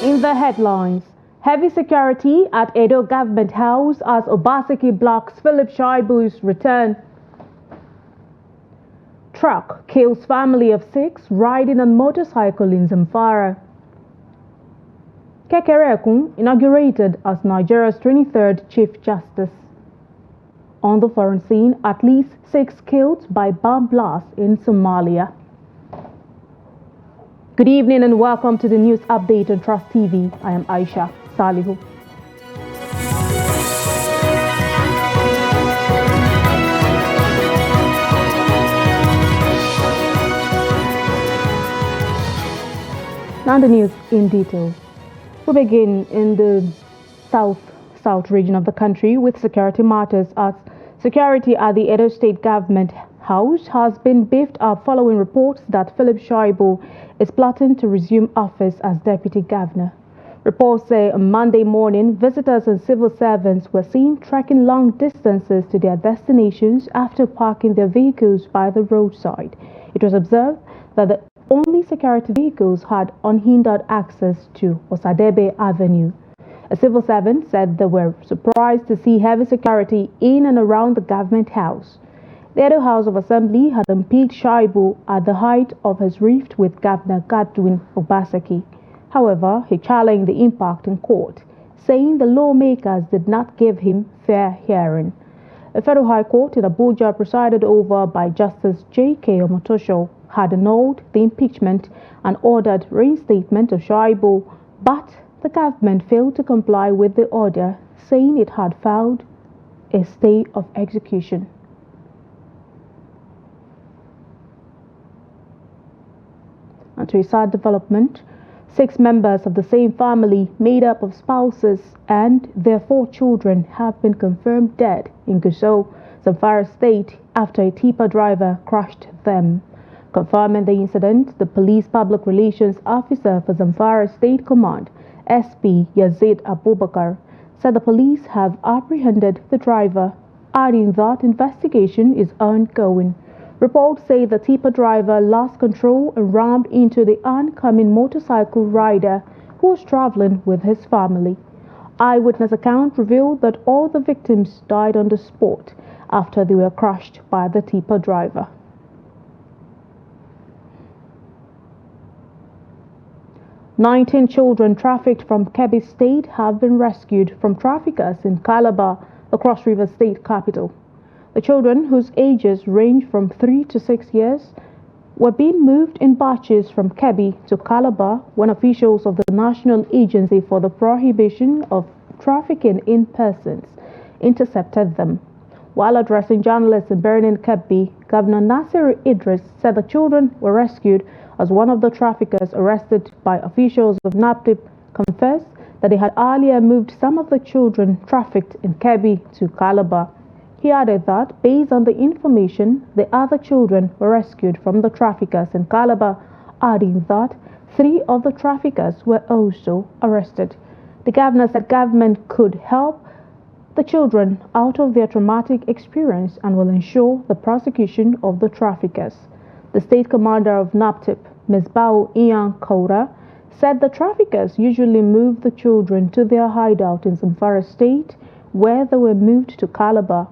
In the headlines, heavy security at Edo Government House as Obaseki blocks Philip Shaibu's return. Truck kills family of 6 riding on motorcycle in Zamfara. Kekerekun inaugurated as Nigeria's 23rd Chief Justice. On the foreign scene, at least 6 killed by bomb blast in Somalia. Good evening and welcome to the news update on Trust TV. I am Aisha Salihu. Now the news in detail. We begin in the south region of the country with security matters as security at the Edo State Government House has been beefed up following reports that Philip Shaibu is plotting to resume office as Deputy Governor. Reports say on Monday morning, visitors and civil servants were seen trekking long distances to their destinations after parking their vehicles by the roadside. It was observed that the only security vehicles had unhindered access to Osadebe Avenue. A civil servant said they were surprised to see heavy security in and around the government house. The Edo House of Assembly had impeached Shaibu at the height of his rift with Governor Godwin Obaseki. However, he challenged the impact in court, saying the lawmakers did not give him fair hearing. A federal high court in Abuja, presided over by Justice J.K. Omotosho, had annulled the impeachment and ordered reinstatement of Shaibu, but the government failed to comply with the order, saying it had filed a stay of execution. And to a sad development, 6 members of the same family, made up of spouses and their 4 children, have been confirmed dead in Gusau, Zamfara State, after a tipper driver crushed them. Confirming the incident, the police public relations officer for Zamfara State Command, SP Yazid Abubakar, said the police have apprehended the driver, adding that investigation is ongoing. Reports say the tipper driver lost control and rammed into the oncoming motorcycle rider who was traveling with his family. Eyewitness account revealed that all the victims died on the spot after they were crushed by the tipper driver. "19 children trafficked from Kebbi State have been rescued from traffickers in Calabar, the Cross River State capital. The children, whose ages range from 3 to 6 years, were being moved in batches from Kebbi to Calabar when officials of the National Agency for the Prohibition of Trafficking in Persons intercepted them. While addressing journalists in Birnin Kebbi, Governor Nasir Idris said the children were rescued as one of the traffickers arrested by officials of NAPTIP confessed that they had earlier moved some of the children trafficked in Kebbi to Calabar. He added that, based on the information, the other children were rescued from the traffickers in Calabar, adding that 3 of the traffickers were also arrested. The governor said government could help the children out of their traumatic experience and will ensure the prosecution of the traffickers. The state commander of NAPTIP, Ms. Bao Ian Kaura, said the traffickers usually move the children to their hideout in Zamfara State, where they were moved to Calabar.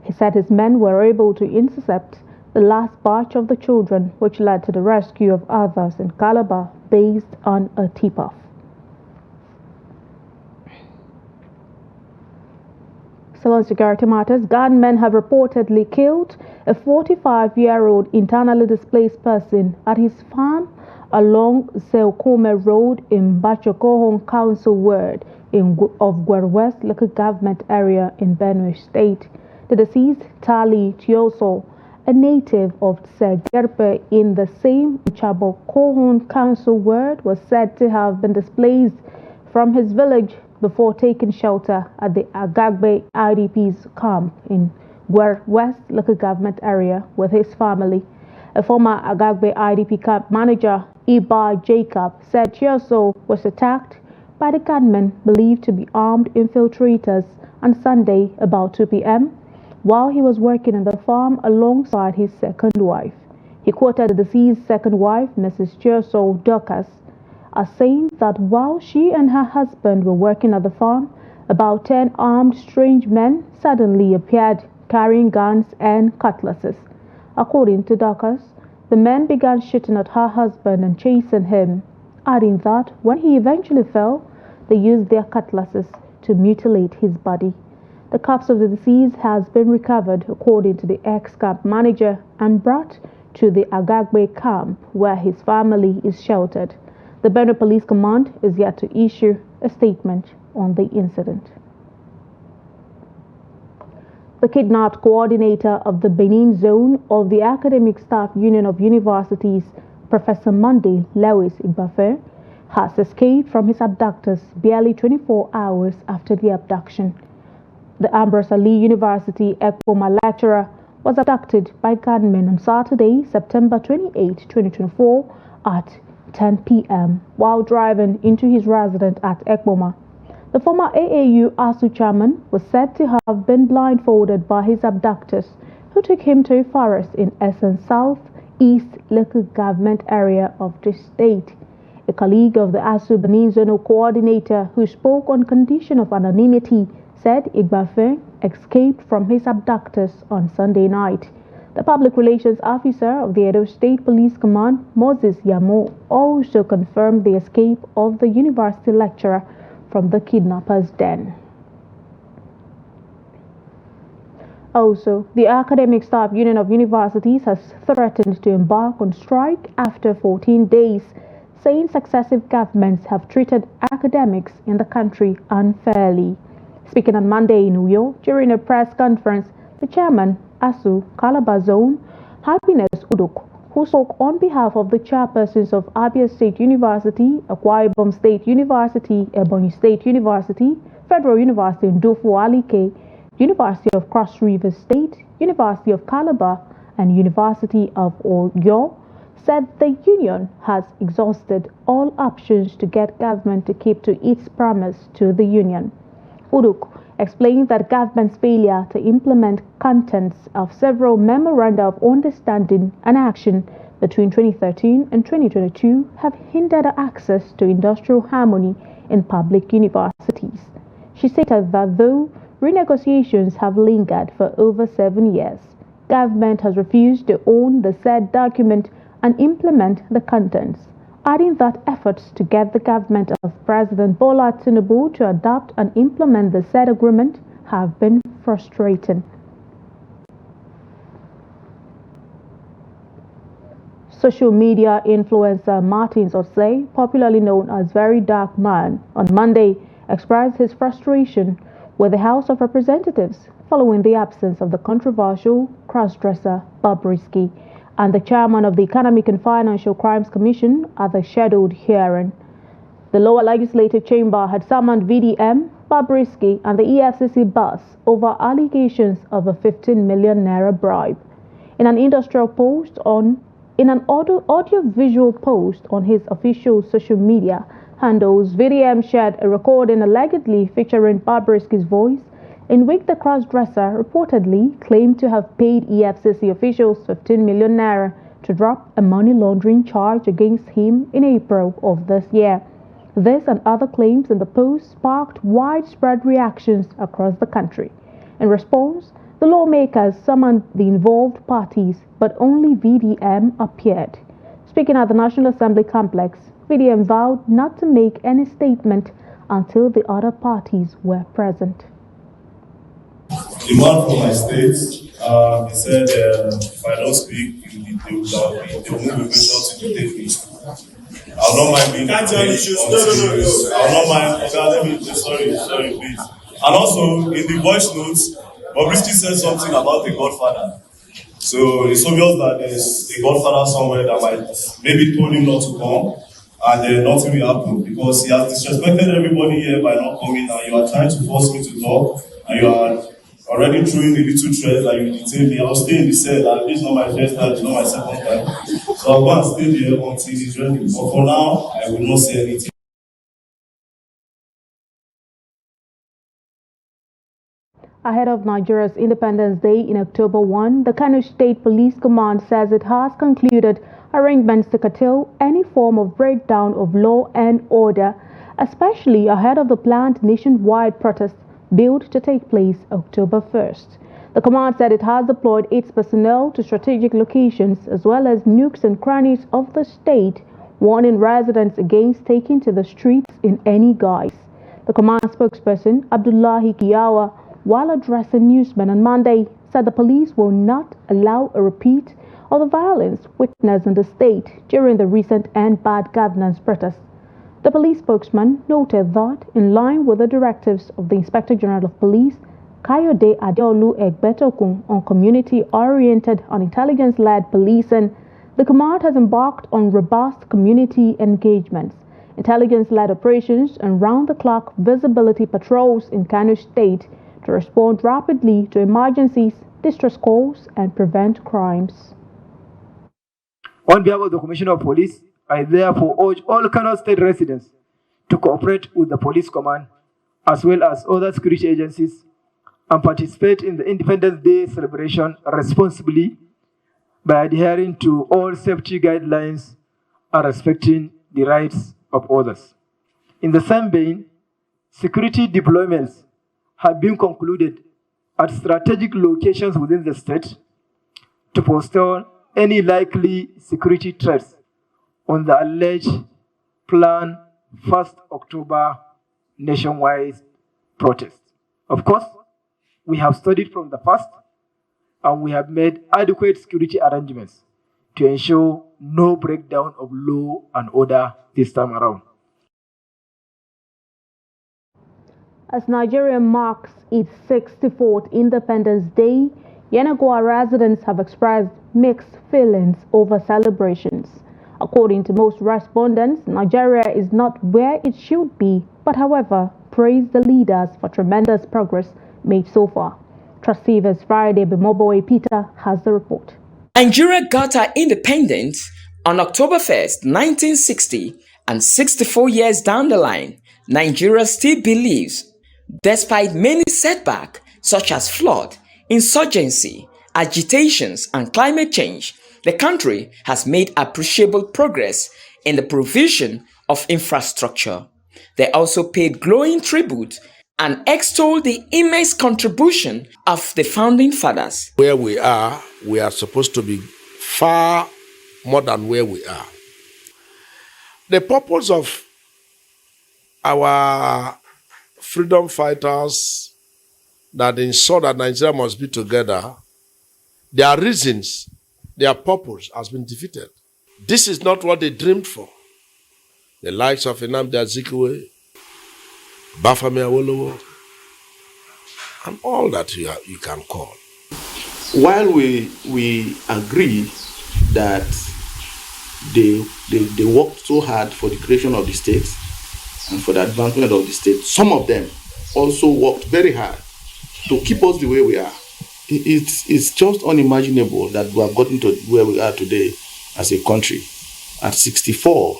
He said his men were able to intercept the last batch of the children, which led to the rescue of others in Calabar based on a tip-off. Still on security matters, gunmen have reportedly killed a 45-year-old internally displaced person at his farm along Seokome Road in Bachokohon Council Ward of Gwer West local government area in Benue State. The deceased, Tali Tioso, a native of Tsegerpe in the same Chabokohon Council Ward, was said to have been displaced from his village before taking shelter at the Agagbe IDP's camp in Gwer West local government area with his family. A former Agagbe IDP camp manager, Iba Jacob, said Tioso was attacked by the gunmen believed to be armed infiltrators on Sunday about 2 p.m. while he was working on the farm alongside his second wife. He quoted the deceased second wife, Mrs. Tioso Dorcas, are saying that while she and her husband were working at the farm, about 10 armed strange men suddenly appeared carrying guns and cutlasses. According to Doctors, the men began shooting at her husband and chasing him, adding that when he eventually fell, they used their cutlasses to mutilate his body. The corpse of the deceased has been recovered, according to the ex-camp manager, and brought to the Agagbe camp where his family is sheltered. The Edo Police Command is yet to issue a statement on the incident. The kidnapped coordinator of the Benin zone of the Academic Staff Union of Universities, Professor Monday Lewis Igbafe, has escaped from his abductors barely 24 hours after the abduction. The Ambrose Ali University Ekpoma lecturer was abducted by gunmen on Saturday, September 28, 2024 at 10 p.m. while driving into his residence at Ekpoma. The former AAU ASU chairman was said to have been blindfolded by his abductors, who took him to a forest in Essen South East local government area of the state. A colleague of the ASU Benin zonal coordinator who spoke on condition of anonymity said Igbafe escaped from his abductors on Sunday night. The public relations officer of the Edo State Police Command, Moses Yamo, also confirmed the escape of the university lecturer from the kidnappers' den. Also, the Academic Staff Union of Universities has threatened to embark on strike after 14 days, saying successive governments have treated academics in the country unfairly. Speaking on Monday in Uyo during a press conference, the chairman, ASU Calabar Zone, Happiness Uduk, who spoke on behalf of the chairpersons of Abia State University, Akwa Ibom State University, Ebonyi State University, Federal University Ndofo Alike, University of Cross River State, University of Calabar, and University of Oyo, said the union has exhausted all options to get government to keep to its promise to the union. Uduk explained that government's failure to implement contents of several memoranda of understanding and action between 2013 and 2022 have hindered access to industrial harmony in public universities. She stated that though renegotiations have lingered for over 7 years, government has refused to own the said document and implement the contents, adding that efforts to get the government of President Bola Tinubu to adopt and implement the said agreement have been frustrating. Social media influencer Martins Osei, popularly known as Very Dark Man, on Monday expressed his frustration with the House of Representatives following the absence of the controversial crossdresser Bobrisky and the chairman of the Economic and Financial Crimes Commission at the scheduled hearing. The lower legislative chamber had summoned VDM, Bobrisky, and the EFCC boss over allegations of a 15 million naira bribe. In an audio-visual post on his official social media handles, VDM shared a recording allegedly featuring Bobrisky's voice, in which the crossdresser reportedly claimed to have paid EFCC officials 15 million naira to drop a money laundering charge against him in April of this year. This and other claims in the post sparked widespread reactions across the country. In response, the lawmakers summoned the involved parties, but only VDM appeared. Speaking at the National Assembly complex, VDM vowed not to make any statement until the other parties were present. The man from my state, he said, if I don't speak, they will move equation to the take. I'll not mind being I'll not mind. Sorry, please. And also, in the voice notes, Bobrisky said something about the Godfather. So it's obvious that there's a Godfather somewhere that might maybe told him not to come, and then nothing will happen because he has disrespected everybody here by not coming, and you are trying to force me to talk, and you are already throwing a little threat that you detain me. I'll stay in the cell, and this is not my first time, it's not my second time. So I'll go and stay there until he's ready. But for now, I will not say anything. Ahead of Nigeria's Independence Day in October 1, the Kano State Police Command says it has concluded arrangements to curtail any form of breakdown of law and order, especially ahead of the planned nationwide protest billed to take place October 1st. The command said it has deployed its personnel to strategic locations as well as nooks and crannies of the state, warning residents against taking to the streets in any guise. The command spokesperson, Abdullahi Kiyawa, while addressing newsmen on Monday, said the police will not allow a repeat of the violence witnessed in the state during the recent End Bad Governance protest. The police spokesman noted that, in line with the directives of the Inspector General of Police, Kayode Adeolu Egbetokun, on community-oriented and intelligence-led policing, the command has embarked on robust community engagements, intelligence-led operations, and round-the-clock visibility patrols in Kano State to respond rapidly to emergencies, distress calls, and prevent crimes. On behalf of the Commissioner of Police, I therefore urge all Kano State residents to cooperate with the police command as well as other security agencies and participate in the Independence Day celebration responsibly by adhering to all safety guidelines and respecting the rights of others. In the same vein, security deployments have been concluded at strategic locations within the state to forestall any likely security threats on the alleged planned 1st October nationwide protest. Of course, we have studied from the past and we have made adequate security arrangements to ensure no breakdown of law and order this time around. As Nigeria marks its 64th Independence Day, Yenagoa residents have expressed mixed feelings over celebrations. According to most respondents, Nigeria is not where it should be, but however, praise the leaders for tremendous progress made so far. Trust TV's Friday Bimoboe Peter has the report. Nigeria got her independence on October 1st, 1960, and 64 years down the line, Nigeria still believes, despite many setbacks such as flood, insurgency, agitations, and climate change, the country has made appreciable progress in the provision of infrastructure. They also paid glowing tribute and extolled the immense contribution of the founding fathers. Where we are supposed to be far more than where we are. The purpose of our freedom fighters that ensure that Nigeria must be together, their reasons, their purpose has been defeated. This is not what they dreamed for. The likes of Nnamdi Azikiwe, Bafemi Awolowo, and all that you can call. While we agree that they worked so hard for the creation of the state and for the advancement of the state, some of them also worked very hard to keep us the way we are. It's just unimaginable that we have gotten to where we are today as a country. At 64,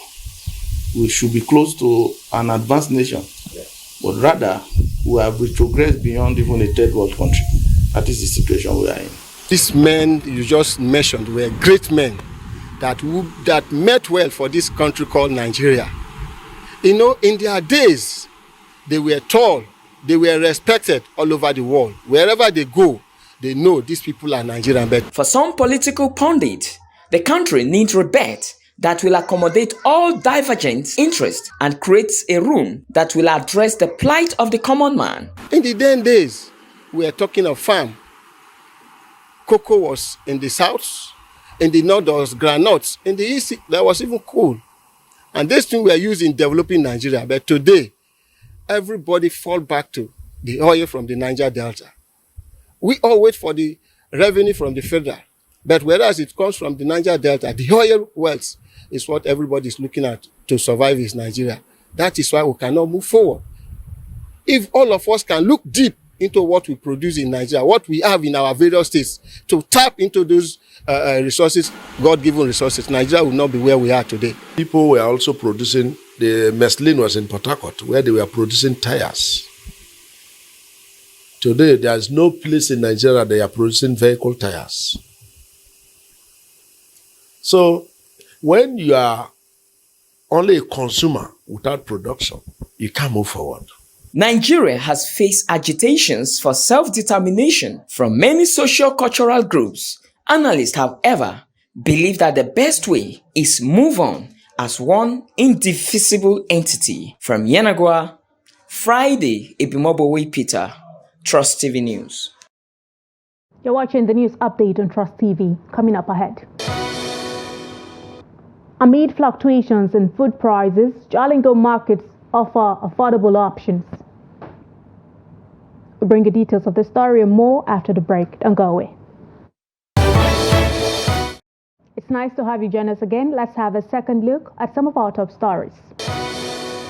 we should be close to an advanced nation. But rather, we have retrogressed beyond even a third world country. That is the situation we are in. These men you just mentioned were great men that met well for this country called Nigeria. You know, in their days, they were tall, they were respected all over the world. Wherever they go, they know these people are Nigerian. But for some political pundits, the country needs rebate that will accommodate all divergent interests and creates a room that will address the plight of the common man. In the then days, we are talking of farm. Cocoa was in the south, in the north there was groundnuts, in the east there was even coal. And these things were used in developing Nigeria. But today, everybody fall back to the oil from the Niger Delta. We all wait for the revenue from the federal. But whereas it comes from the Niger Delta, the oil wealth is what everybody is looking at to survive in Nigeria. That is why we cannot move forward. If all of us can look deep into what we produce in Nigeria, what we have in our various states, to tap into those resources, God-given resources, Nigeria will not be where we are today. People were also producing, the Meslin was in Port Harcourt, where they were producing tires. Today, there is no place in Nigeria they are producing vehicle tires. So, When you are only a consumer without production, you can't move forward. Nigeria has faced agitations for self-determination from many socio-cultural groups. Analysts, however, believe that the best way is move on as one indivisible entity. From Yenagoa, Friday, Ebimobowe Peter, Trust TV News. You're watching the news update on Trust TV. Coming up ahead. Amid fluctuations in food prices, Jalingo markets offer affordable options. We'll bring you details of the story and more after the break. Don't go away. It's nice to have you join us again. Let's have a second look at some of our top stories.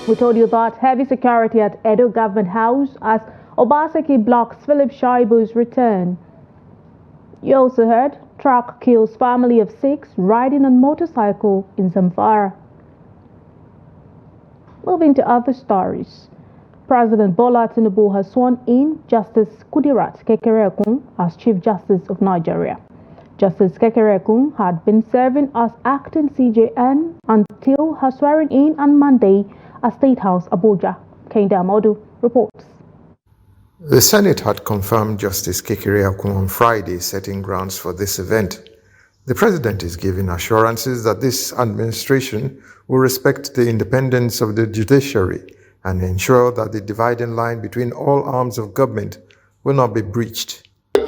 We told you that heavy security at Edo Government House as Obaseki blocks Philip Shaibu's return. You also heard truck kills family of 6 riding on motorcycle in Zamfara. Moving to other stories. President Bola Tinubu has sworn in Justice Kudirat Kekereekun as Chief Justice of Nigeria. Justice Kekereekun had been serving as acting CJN until her swearing in on Monday at State House, Abuja. Kende Amodu reports. The Senate had confirmed Justice Kekereekun on Friday, setting grounds for this event. The President is giving assurances that this administration will respect the independence of the judiciary and ensure that the dividing line between all arms of government will not be breached. The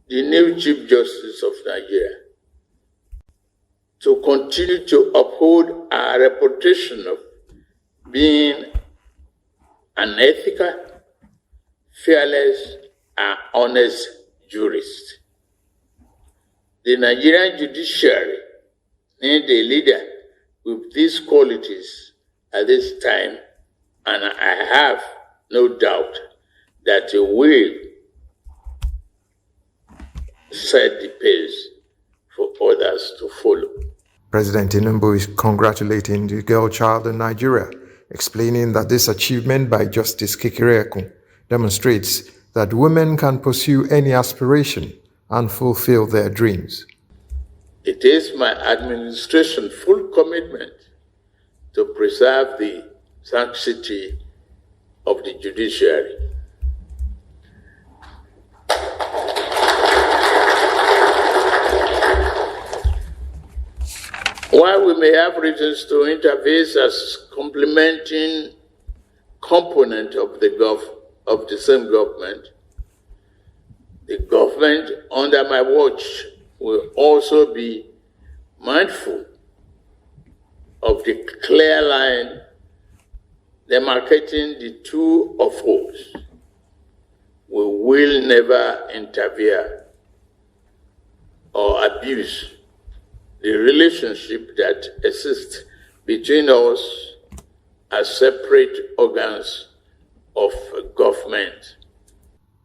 new Chief Justice of Nigeria to continue to uphold our reputation of being an ethical, fearless, and honest jurist. The Nigerian judiciary needs a leader with these qualities at this time, and I have no doubt that he will set the pace for others to follow. President Tinubu is congratulating the girl child in Nigeria, explaining that this achievement by Justice Kekereekun demonstrates that women can pursue any aspiration and fulfill their dreams. It is my administration's full commitment to preserve the sanctity of the judiciary. While we may have reasons to intervene as complementing component of the same government, the government under my watch will also be mindful of the clear line demarcating the two of us. We will never interfere or abuse the relationship that exists between us as separate organs of government.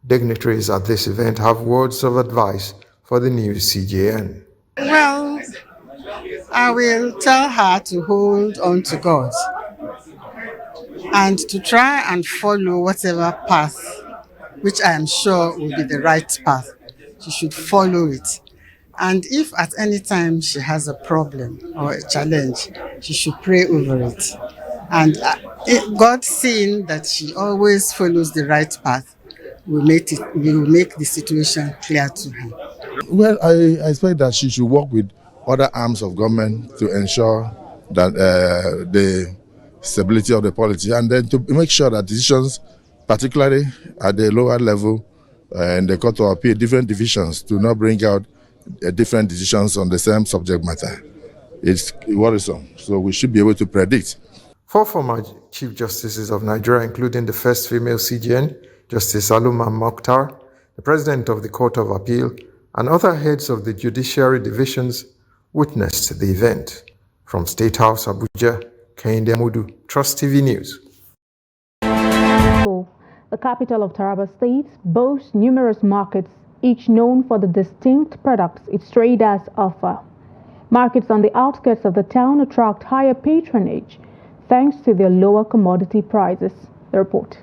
Dignitaries at this event have words of advice for the new CJN. Well, I will tell her to hold on to God and to try and follow whatever path, which I am sure will be the right path. She should follow it. And if at any time she has a problem or a challenge, she should pray over it. And God, seeing that she always follows the right path, will make the situation clear to her. Well, I expect that she should work with other arms of government to ensure that the stability of the polity, and then to make sure that decisions, particularly at the lower level in the Court of Appeal, different divisions, do not bring out different decisions on the same subject matter. It's worrisome. So we should be able to predict. 4 former Chief Justices of Nigeria, including the first female CJN, Justice Aluma Mokhtar, the President of the Court of Appeal, and other heads of the judiciary divisions witnessed the event. From State House, Abuja, Kende Amodu, Trust TV News. The capital of Taraba State boasts numerous markets, each known for the distinct products its traders offer. Markets on the outskirts of the town attract higher patronage thanks to their lower commodity prices. The report.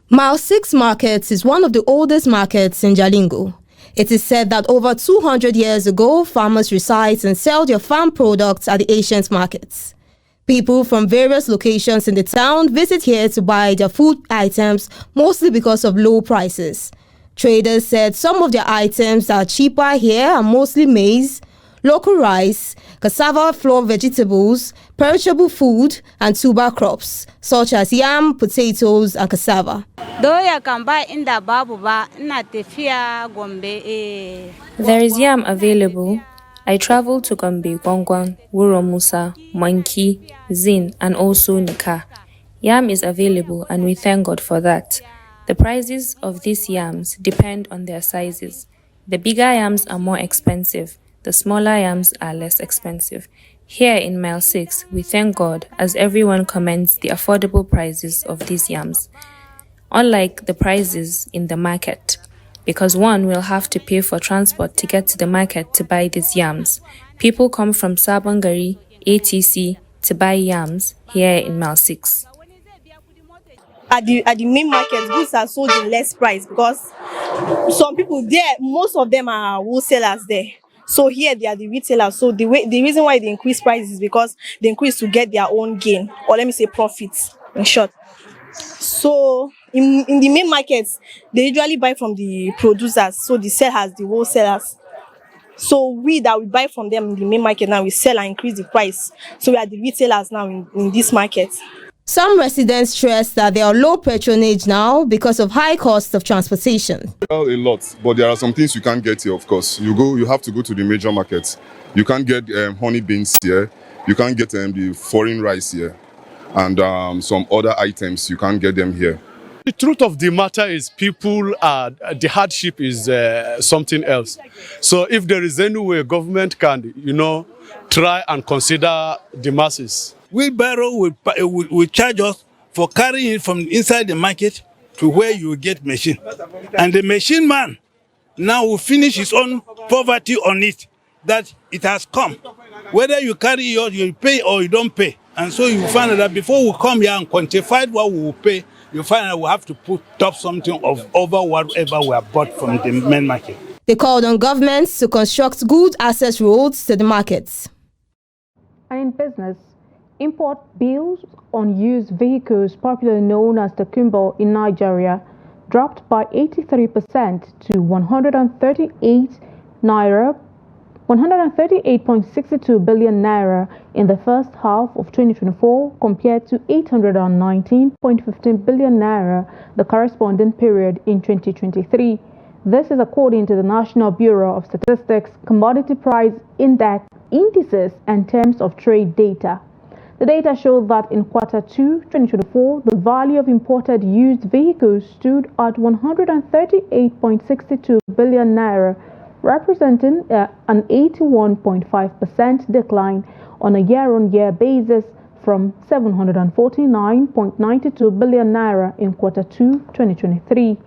Mile 6 Market is one of the oldest markets in Jalingo. It is said that over 200 years ago, farmers reside and sell their farm products at the ancient markets. People from various locations in the town visit here to buy their food items, mostly because of low prices. Traders said some of their items that are cheaper here are mostly maize, local rice, cassava flour vegetables, perishable food, and tuber crops, such as yam, potatoes, and cassava. There is yam available. I travel to Gombe, Gwangwan, Wuro Musa, Monkey, Zin, and also Nika. Yam is available and we thank God for that. The prices of these yams depend on their sizes. The bigger yams are more expensive. The smaller yams are less expensive. Here in Mile 6, we thank God as everyone commends the affordable prices of these yams, unlike the prices in the market, because one will have to pay for transport to get to the market to buy these yams. People come from Sabongari, ATC to buy yams here in Mile 6. At the main market, goods are sold in less price because some people there, most of them are wholesalers there. So here they are the retailers. So the reason why they increase prices is because they increase to get their own gain, or let me say profits in short. So in the main markets, they usually buy from the producers. So the sellers, the wholesalers. So we that we buy from them in the main market now, we sell and increase the price. So we are the retailers now in this market. Some residents stress that there are low patronage now because of high costs of transportation. Well, a lot, but there are some things you can't get here, of course. You have to go to the major markets. You can't get honey beans here. You can't get the foreign rice here. And some other items, you can't get them here. The truth of the matter is the hardship is something else. So if there is any way government can, try and consider the masses. Wheelbarrow will charge us for carrying it from inside the market to where you get machine. And the machine man now will finish his own poverty on it, that it has come. Whether you carry yours, you pay or you don't pay. And so you find that before we come here and quantify what we will pay, you find that we have to put up something over whatever we have bought from the main market. They called on governments to construct good access roads to the markets. And in business, import bills on used vehicles, popularly known as the tinubu in Nigeria, dropped by 83% to 138.62 billion naira in the first half of 2024 compared to 819.15 billion naira the corresponding period in 2023. This is according to the National Bureau of Statistics Commodity Price Index indices and terms of trade data. The data showed that in Q2 2024, the value of imported used vehicles stood at 138.62 billion naira, representing an 81.5% decline on a year-on-year basis from 749.92 billion naira in Q2 2023.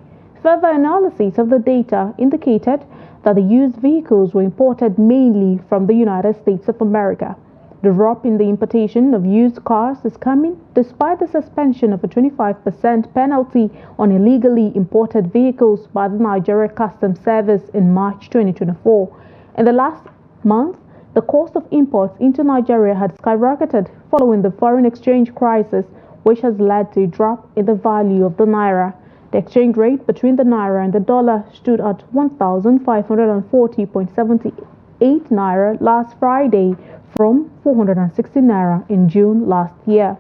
Further analysis of the data indicated that the used vehicles were imported mainly from the United States of America. The drop in the importation of used cars is coming despite the suspension of a 25% penalty on illegally imported vehicles by the Nigeria Customs Service in March 2024. In the last month, the cost of imports into Nigeria had skyrocketed following the foreign exchange crisis, which has led to a drop in the value of the naira. The exchange rate between the naira and the dollar stood at 1,540.78 naira last Friday from 460 naira in June last year.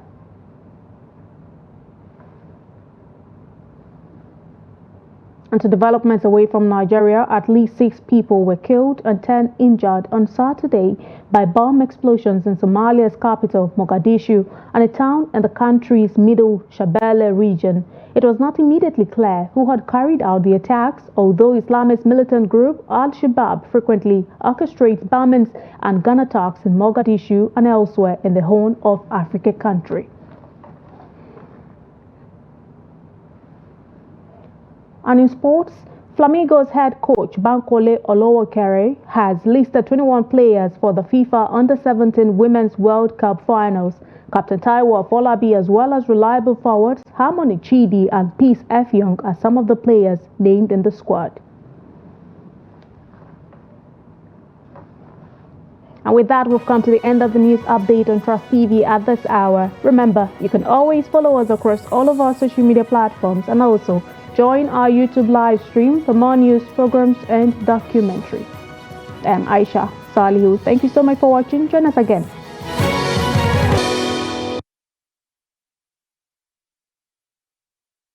And to developments away from Nigeria, at least 6 people were killed and 10 injured on Saturday by bomb explosions in Somalia's capital, Mogadishu, and a town in the country's middle Shabelle region. It was not immediately clear who had carried out the attacks, although Islamist militant group Al-Shabaab frequently orchestrates bombings and gun attacks in Mogadishu and elsewhere in the Horn of Africa country. And in sports, Flamengo's head coach Bankole Olowokere has listed 21 players for the FIFA Under-17 Women's World Cup finals. Captain Taiwo Afolabi, as well as reliable forwards Harmony Chidi and Peace Effiong, are some of the players named in the squad. And with that, we've come to the end of the news update on Trust TV at this hour. Remember, you can always follow us across all of our social media platforms and also join our YouTube live stream for more news, programs, and documentaries. I'm Aisha Salihu. Thank you so much for watching. Join us again